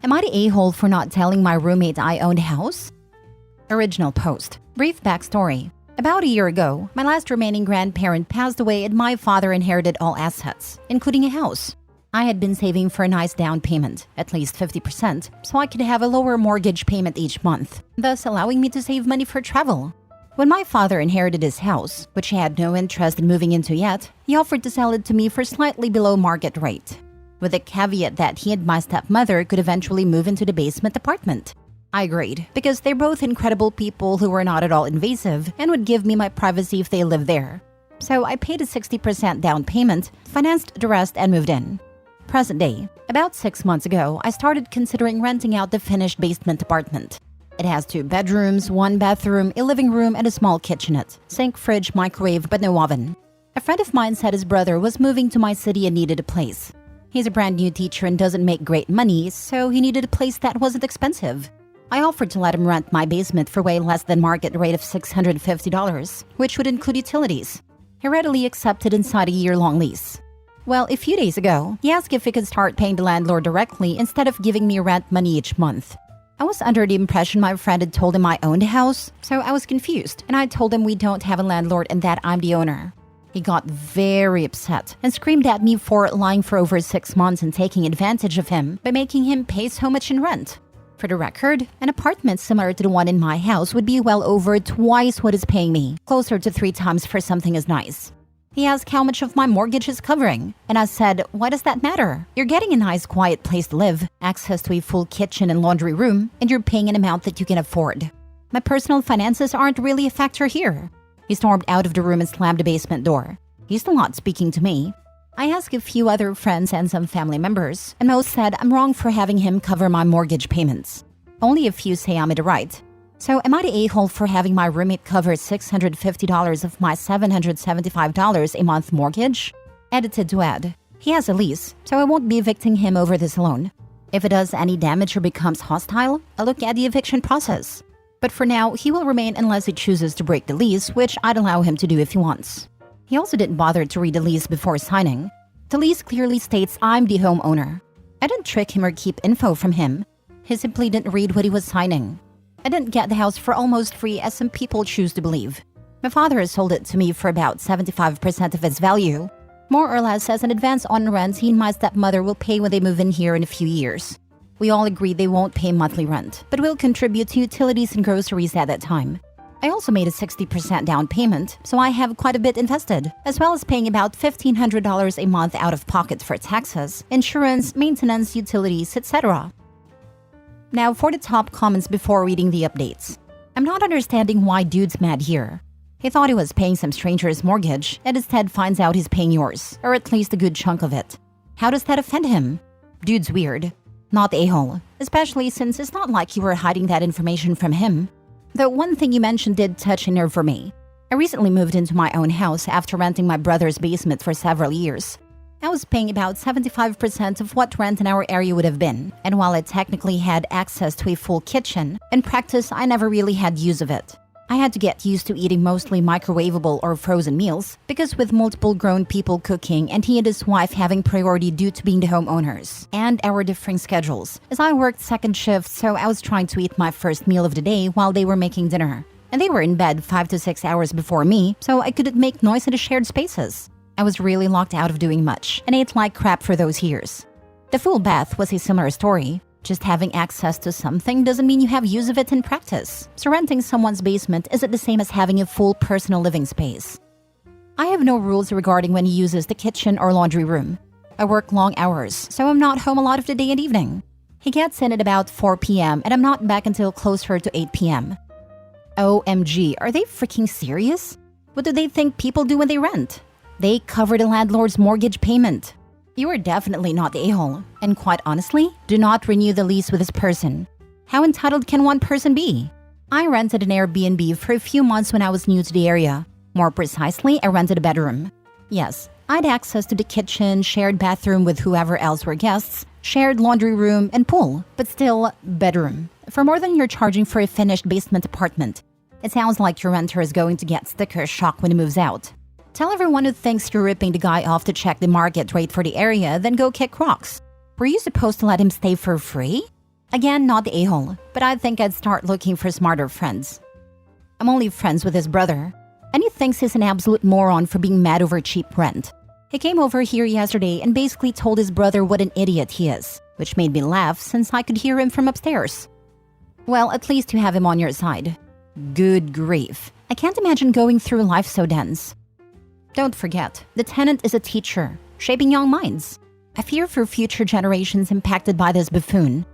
Am I the a-hole for not telling my roommate I owned a house? Original post. Brief backstory. About a year ago, my last remaining grandparent passed away and my father inherited all assets, including a house. I had been saving for a nice down payment, at least 50%, so I could have a lower mortgage payment each month, thus allowing me to save money for travel. When my father inherited his house, which he had no interest in moving into yet, he offered to sell it to me for slightly below market rate, with the caveat that he and my stepmother could eventually move into the basement apartment. I agreed, because they're both incredible people who were not at all invasive and would give me my privacy if they lived there. So I paid a 60% down payment, financed the rest, and moved in. Present day. About 6 months ago, I started considering renting out the finished basement apartment. It has 2 bedrooms, 1 bathroom, a living room, and a small kitchenette, sink, fridge, microwave, but no oven. A friend of mine said his brother was moving to my city and needed a place. He's a brand new teacher and doesn't make great money, so he needed a place that wasn't expensive. I offered to let him rent my basement for way less than market rate of $650, which would include utilities. He readily accepted and signed a year-long lease. Well, a few days ago, he asked if he could start paying the landlord directly instead of giving me rent money each month. I was under the impression my friend had told him I owned a house, so I was confused, and I told him we don't have a landlord and that I'm the owner. He got very upset and screamed at me for lying for over 6 months and taking advantage of him by making him pay so much in rent. For the record, an apartment similar to the one in my house would be well over twice what he's paying me, closer to 3 times for something as nice. He asked how much of my mortgage is covering, and I said, why does that matter? You're getting a nice quiet place to live, access to a full kitchen and laundry room, and you're paying an amount that you can afford. My personal finances aren't really a factor here. He stormed out of the room and slammed the basement door. He's still not speaking to me. I asked a few other friends and some family members, and most said I'm wrong for having him cover my mortgage payments. Only a few say I'm in the right. So am I the a-hole for having my roommate cover $650 of my $775 a month mortgage? Edited to add, he has a lease, so I won't be evicting him over this alone. If it does any damage or becomes hostile, I'll look at the eviction process. But for now, he will remain unless he chooses to break the lease, which I'd allow him to do if he wants. He also didn't bother to read the lease before signing. The lease clearly states I'm the homeowner. I didn't trick him or keep info from him. He simply didn't read what he was signing. I didn't get the house for almost free as some people choose to believe. My father has sold it to me for about 75% of its value, more or less as an advance on rent he and my stepmother will pay when they move in here in a few years. We all agree they won't pay monthly rent, but will contribute to utilities and groceries at that time. I also made a 60% down payment, so I have quite a bit invested, as well as paying about $1,500 a month out of pocket for taxes, insurance, maintenance, utilities, etc. Now for the top comments before reading the updates. I'm not understanding why dude's mad here. He thought he was paying some stranger's mortgage and instead finds out he's paying yours, or at least a good chunk of it. How does that offend him? Dude's weird. Not the a-hole, especially since it's not like you were hiding that information from him. Though one thing you mentioned did touch a nerve for me. I recently moved into my own house after renting my brother's basement for several years. I was paying about 75% of what rent in our area would have been, and while I technically had access to a full kitchen, in practice I never really had use of it. I had to get used to eating mostly microwavable or frozen meals, because with multiple grown people cooking and he and his wife having priority due to being the homeowners, and our differing schedules, as I worked second shift, so I was trying to eat my first meal of the day while they were making dinner. And they were in bed 5 to 6 hours before me, so I couldn't make noise in the shared spaces. I was really locked out of doing much, and ate like crap for those years. The full bath was a similar story. Just having access to something doesn't mean you have use of it in practice. So renting someone's basement isn't the same as having a full personal living space. I have no rules regarding when he uses the kitchen or laundry room. I work long hours, so I'm not home a lot of the day and evening. He gets in at about 4 p.m. and I'm not back until closer to 8 p.m. OMG, are they freaking serious? What do they think people do when they rent? They cover the landlord's mortgage payment. You are definitely not the a-hole, and quite honestly, do not renew the lease with this person. How entitled can one person be? I rented an Airbnb for a few months when I was new to the area. More precisely, I rented a bedroom. Yes, I had access to the kitchen, shared bathroom with whoever else were guests, shared laundry room, and pool, but still, bedroom. For more than you're charging for a finished basement apartment. It sounds like your renter is going to get sticker shock when he moves out. Tell everyone who thinks you're ripping the guy off to check the market rate for the area, then go kick rocks. Were you supposed to let him stay for free? Again, not the a-hole, but I think I'd start looking for smarter friends. I'm only friends with his brother, and he thinks he's an absolute moron for being mad over cheap rent. He came over here yesterday and basically told his brother what an idiot he is, which made me laugh since I could hear him from upstairs. Well, at least you have him on your side. Good grief. I can't imagine going through life so dense. Don't forget, the tenant is a teacher, shaping young minds. I fear for future generations impacted by this buffoon.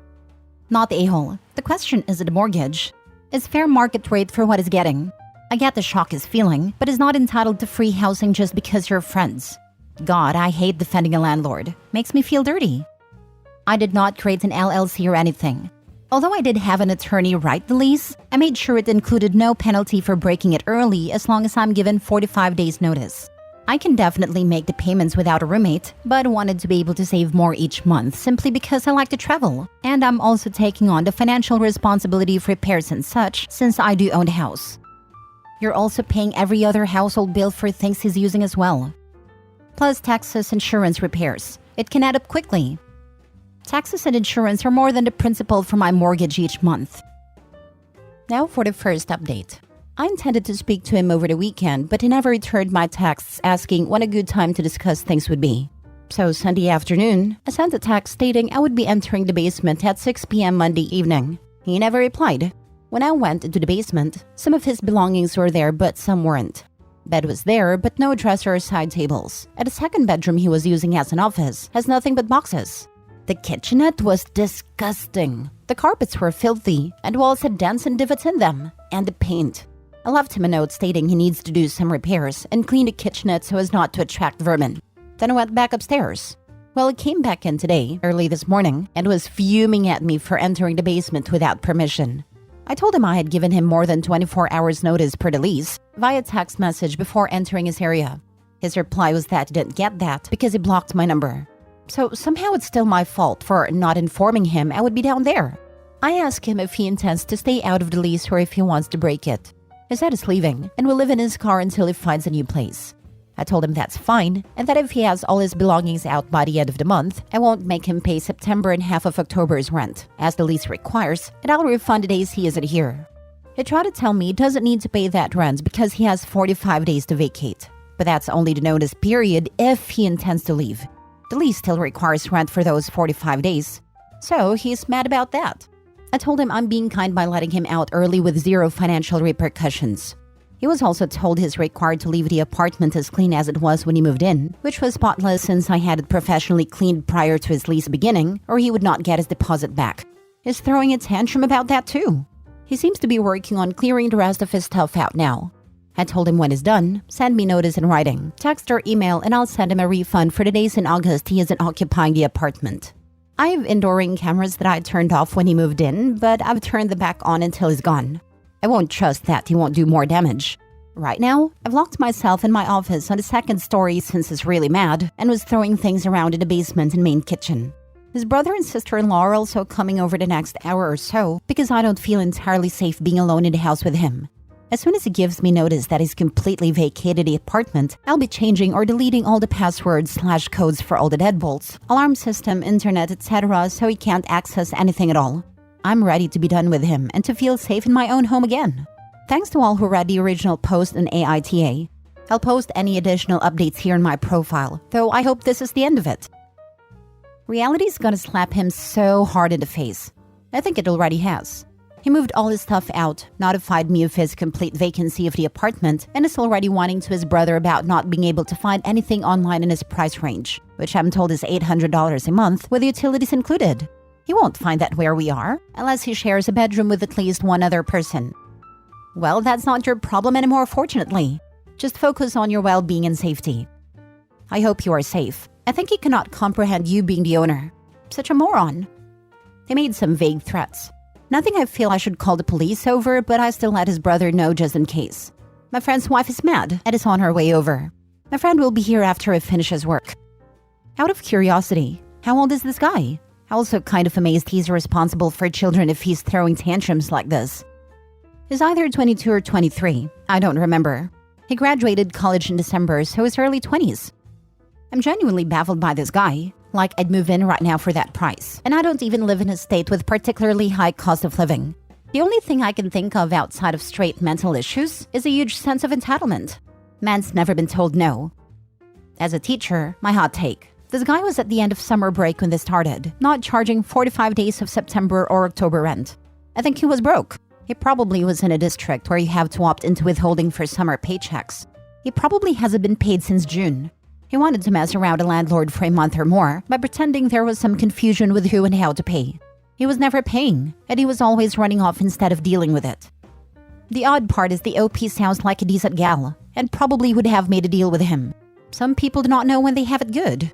Not the a-hole. The question isn't a mortgage. It's fair market rate for what he's getting. I get the shock he's feeling, but is not entitled to free housing just because you're friends. God, I hate defending a landlord. Makes me feel dirty. I did not create an LLC or anything. Although I did have an attorney write the lease, I made sure it included no penalty for breaking it early as long as I'm given 45 days notice. I can definitely make the payments without a roommate, but wanted to be able to save more each month simply because I like to travel. And I'm also taking on the financial responsibility of repairs and such since I do own a house. You're also paying every other household bill for things he's using as well. Plus taxes, insurance, repairs. It can add up quickly. Taxes and insurance are more than the principal for my mortgage each month. Now for the first update. I intended to speak to him over the weekend, but he never returned my texts asking when a good time to discuss things would be. So Sunday afternoon, I sent a text stating I would be entering the basement at 6 p.m. Monday evening. He never replied. When I went into the basement, some of his belongings were there but some weren't. Bed was there but no dresser or side tables. And the second bedroom he was using as an office has nothing but boxes. The kitchenette was disgusting. The carpets were filthy and walls had dents and divots in them. And the paint. I left him a note stating he needs to do some repairs and clean the kitchenette so as not to attract vermin. Then I went back upstairs. Well, he came back in today, early this morning, and was fuming at me for entering the basement without permission. I told him I had given him more than 24 hours notice per the lease via text message before entering his area. His reply was that he didn't get that because he blocked my number. So somehow it's still my fault for not informing him I would be down there. I asked him if he intends to stay out of the lease or if he wants to break it. He said he's leaving and will live in his car until he finds a new place. I told him that's fine and that if he has all his belongings out by the end of the month, I won't make him pay September and half of October's rent, as the lease requires, and I'll refund the days he isn't here. He tried to tell me he doesn't need to pay that rent because he has 45 days to vacate. But that's only the notice period if he intends to leave. The lease still requires rent for those 45 days. So he's mad about that. I told him I'm being kind by letting him out early with zero financial repercussions. He was also told he's required to leave the apartment as clean as it was when he moved in, which was spotless since I had it professionally cleaned prior to his lease beginning, or he would not get his deposit back. He's throwing a tantrum about that too. He seems to be working on clearing the rest of his stuff out now. I told him when he's done, send me notice in writing, text or email, and I'll send him a refund for the days in August he isn't occupying the apartment. I have indoor ring cameras that I turned off when he moved in, but I've turned them back on until he's gone. I won't trust that he won't do more damage. Right now, I've locked myself in my office on the second story since he's really mad and was throwing things around in the basement and main kitchen. His brother and sister-in-law are also coming over the next hour or so because I don't feel entirely safe being alone in the house with him. As soon as he gives me notice that he's completely vacated the apartment, I'll be changing or deleting all the passwords/codes for all the deadbolts, alarm system, internet, etc. so he can't access anything at all. I'm ready to be done with him and to feel safe in my own home again. Thanks to all who read the original post in AITA. I'll post any additional updates here in my profile, though I hope this is the end of it. Reality's gonna slap him so hard in the face. I think it already has. He moved all his stuff out, notified me of his complete vacancy of the apartment, and is already whining to his brother about not being able to find anything online in his price range, which I'm told is $800 a month with utilities included. He won't find that where we are, unless he shares a bedroom with at least one other person. Well, that's not your problem anymore, fortunately. Just focus on your well-being and safety. I hope you are safe. I think he cannot comprehend you being the owner. Such a moron. They made some vague threats. Nothing I feel I should call the police over, but I still let his brother know just in case. My friend's wife is mad and is on her way over. My friend will be here after he finishes work. Out of curiosity, how old is this guy? I'm also kind of amazed he's responsible for children if he's throwing tantrums like this. He's either 22 or 23. I don't remember. He graduated college in December, so his early 20s. I'm genuinely baffled by this guy. Like I'd move in right now for that price. And I don't even live in a state with particularly high cost of living. The only thing I can think of outside of straight mental issues is a huge sense of entitlement. Man's never been told no. As a teacher, my hot take. This guy was at the end of summer break when this started, not charging 45 days of September or October rent. I think he was broke. He probably was in a district where you have to opt into withholding for summer paychecks. He probably hasn't been paid since June. He wanted to mess around a landlord for a month or more by pretending there was some confusion with who and how to pay. He was never paying, and he was always running off instead of dealing with it. The odd part is the OP sounds like a decent gal, and probably would have made a deal with him. Some people do not know when they have it good.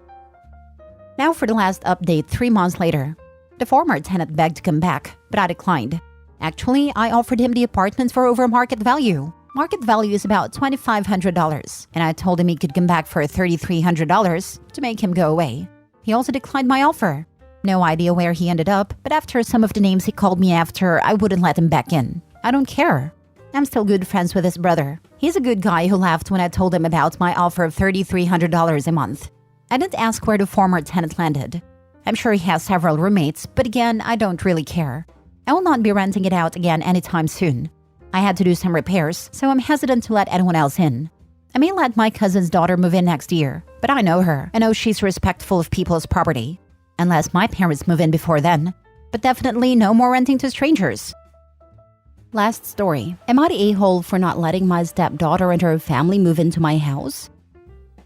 Now for the last update 3 months later. The former tenant begged to come back, but I declined. Actually, I offered him the apartment for over market value. Market value is about $2,500, and I told him he could come back for $3,300 to make him go away. He also declined my offer. No idea where he ended up, but after some of the names he called me after, I wouldn't let him back in. I don't care. I'm still good friends with his brother. He's a good guy who laughed when I told him about my offer of $3,300 a month. I didn't ask where the former tenant landed. I'm sure he has several roommates, but again, I don't really care. I will not be renting it out again anytime soon. I had to do some repairs, so I'm hesitant to let anyone else in. I may let my cousin's daughter move in next year, but I know her. I know she's respectful of people's property. Unless my parents move in before then. But definitely no more renting to strangers. Last story. Am I the a-hole for not letting my stepdaughter and her family move into my house?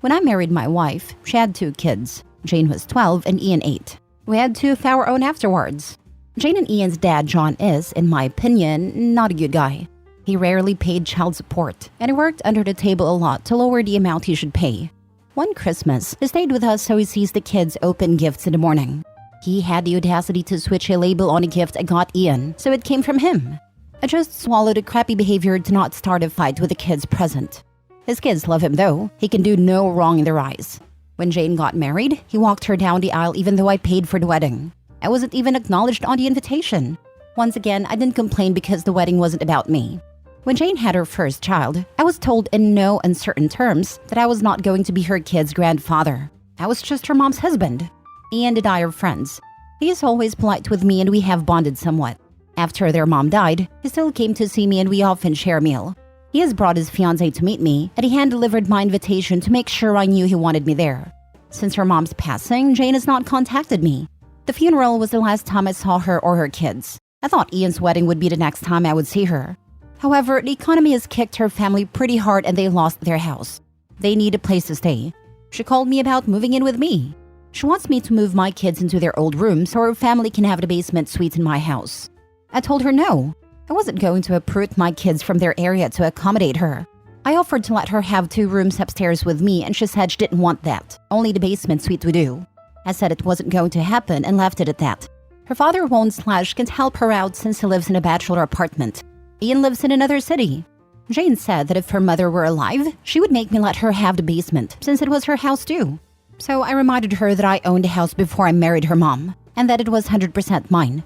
When I married my wife, she had 2 kids. Jane was 12 and Ian 8. We had 2 of our own afterwards. Jane and Ian's dad, John, is, in my opinion, not a good guy. He rarely paid child support, and he worked under the table a lot to lower the amount he should pay. One Christmas, he stayed with us so he sees the kids open gifts in the morning. He had the audacity to switch a label on a gift I got Ian, so it came from him. I just swallowed a crappy behavior to not start a fight with the kids present. His kids love him though. He can do no wrong in their eyes. When Jane got married, he walked her down the aisle even though I paid for the wedding. I wasn't even acknowledged on the invitation. Once again, I didn't complain because the wedding wasn't about me. When Jane had her first child, I was told in no uncertain terms that I was not going to be her kid's grandfather. I was just her mom's husband. Ian and I are friends. He is always polite with me and we have bonded somewhat. After their mom died, he still came to see me and we often share a meal. He has brought his fiancée to meet me, and he hand-delivered my invitation to make sure I knew he wanted me there. Since her mom's passing, Jane has not contacted me. The funeral was the last time I saw her or her kids. I thought Ian's wedding would be the next time I would see her. However, the economy has kicked her family pretty hard and they lost their house. They need a place to stay. She called me about moving in with me. She wants me to move my kids into their old rooms so her family can have the basement suite in my house. I told her no. I wasn't going to uproot my kids from their area to accommodate her. I offered to let her have 2 rooms upstairs with me and she said she didn't want that. Only the basement suite would do. I said it wasn't going to happen and left it at that. Her father won't/can't help her out since he lives in a bachelor apartment. Ian lives in another city. Jane said that if her mother were alive, she would make me let her have the basement since it was her house too. So I reminded her that I owned a house before I married her mom and that it was 100% mine.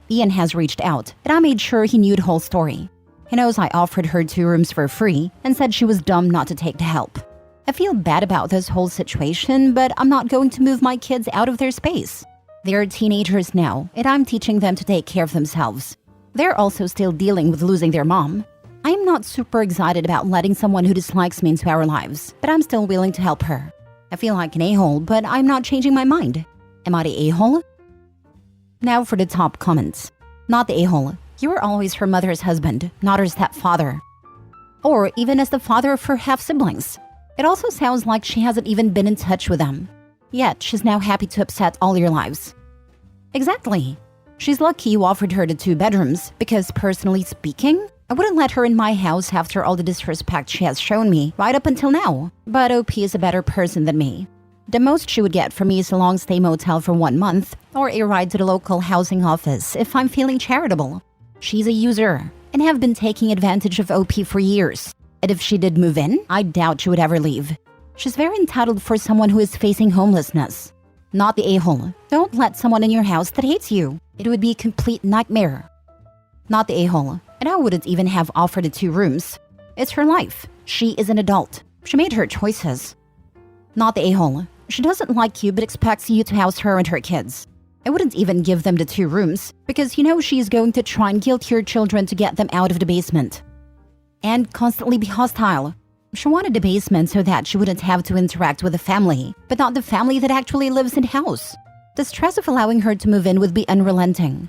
Ian has reached out and I made sure he knew the whole story. He knows I offered her 2 rooms for free and said she was dumb not to take the help. I feel bad about this whole situation, but I'm not going to move my kids out of their space. They're teenagers now and I'm teaching them to take care of themselves. They're also still dealing with losing their mom. I am not super excited about letting someone who dislikes me into our lives, but I'm still willing to help her. I feel like an a-hole, but I'm not changing my mind. Am I the a-hole? Now for the top comments. Not the a-hole. You were always her mother's husband, not her stepfather. Or even as the father of her half-siblings. It also sounds like she hasn't even been in touch with them. Yet she's now happy to upset all your lives. Exactly. She's lucky you offered her the 2 bedrooms, because personally speaking, I wouldn't let her in my house after all the disrespect she has shown me right up until now. But OP is a better person than me. The most she would get from me is a long-stay motel for 1 month, or a ride to the local housing office if I'm feeling charitable. She's a user, and have been taking advantage of OP for years. And if she did move in, I doubt she would ever leave. She's very entitled for someone who is facing homelessness. Not the a-hole. Don't let someone in your house that hates you. It would be a complete nightmare. Not the a-hole. And I wouldn't even have offered the 2 rooms. It's her life. She is an adult. She made her choices. Not the a-hole. She doesn't like you but expects you to house her and her kids. I wouldn't even give them the 2 rooms because you know she's going to try and guilt your children to get them out of the basement. And constantly be hostile. She wanted the basement so that she wouldn't have to interact with the family, but not the family that actually lives in the house. The stress of allowing her to move in would be unrelenting.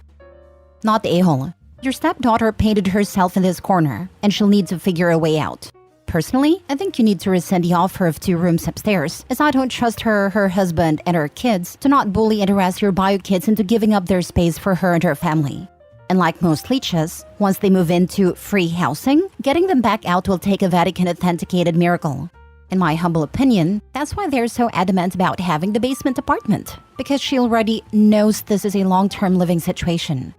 Not the a-hole. Your stepdaughter painted herself in this corner, and she'll need to figure a way out. Personally, I think you need to rescind the offer of 2 rooms upstairs, as I don't trust her, her husband, and her kids to not bully and harass your bio kids into giving up their space for her and her family. And like most leeches, once they move into free housing, getting them back out will take a Vatican-authenticated miracle. In my humble opinion, that's why they're so adamant about having the basement apartment, because she already knows this is a long-term living situation.